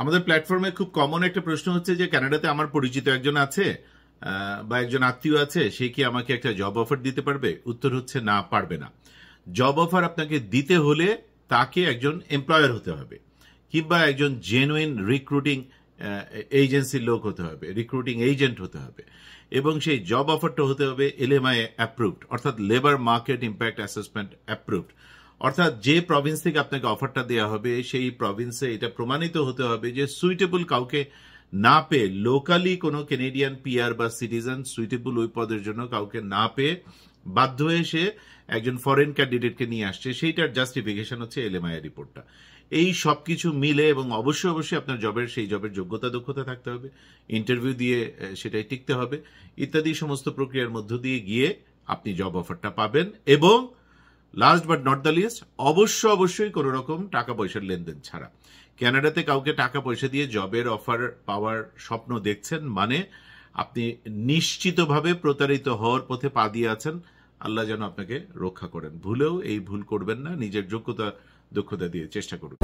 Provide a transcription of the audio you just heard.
আমাদের প্ল্যাটফর্মে খুব কমন একটা প্রশ্ন হচ্ছে যে কানাডাতে আমার পরিচিত একজন আছে বা একজন আত্মীয় আছে, সে কি আমাকে একটা জব অফার দিতে পারবে? উত্তর হচ্ছে না, পারবে না। জব অফার আপনাকে দিতে হলে তাকে একজন এমপ্লয়ার হতে হবে, কিংবা একজন জেনুইন রিক্রুটিং এজেন্সির লোক হতে হবে, রিক্রুটিং এজেন্ট হতে হবে, এবং সেই জব অফারটা হতে হবে LMI অ্যাপ্রুভড, অর্থাৎ labour market impact assessment approved. অর্থাৎ যে প্রভিন্স থেকে আপনাকে অফারটা দেওয়া হবে সেই প্রভিন্সে এটা প্রমাণিত হতে হবে যে সুইটেবল কাউকে না পেয়ে, লোকালি কোনো কেনেডিয়ান PR বা সিটিজেন সুইটেবল ওই পদের জন্য কাউকে না পেয়ে বাধ্য হয়ে সে একজন ফরেন ক্যান্ডিডেটকে নিয়ে আসছে, সেইটার জাস্টিফিকেশন হচ্ছে LMI রিপোর্টটা। এই সবকিছু মিলে, এবং অবশ্যই আপনার সেই জবের যোগ্যতা দক্ষতা থাকতে হবে, ইন্টারভিউ দিয়ে সেটাই টিকতে হবে, ইত্যাদি সমস্ত প্রক্রিয়ার মধ্য দিয়ে গিয়ে আপনি জব অফারটা পাবেন। এবং last but not the least, অবশ্যই কোনো রকম টাকা পয়সার লেনদেন ছাড়া। কানাডাতে কাউকে টাকা পয়সা দিয়ে জবের অফার পাওয়ার স্বপ্ন দেখছেন মানে আপনি নিশ্চিতভাবে প্রতারিত হওয়ার পথে পা দিয়ে আছেন। আল্লাহ যেন আপনাকে রক্ষা করেন। ভুলেও এই ভুল করবেন না, নিজের যোগ্যতা দক্ষতা দিয়ে চেষ্টা করুন।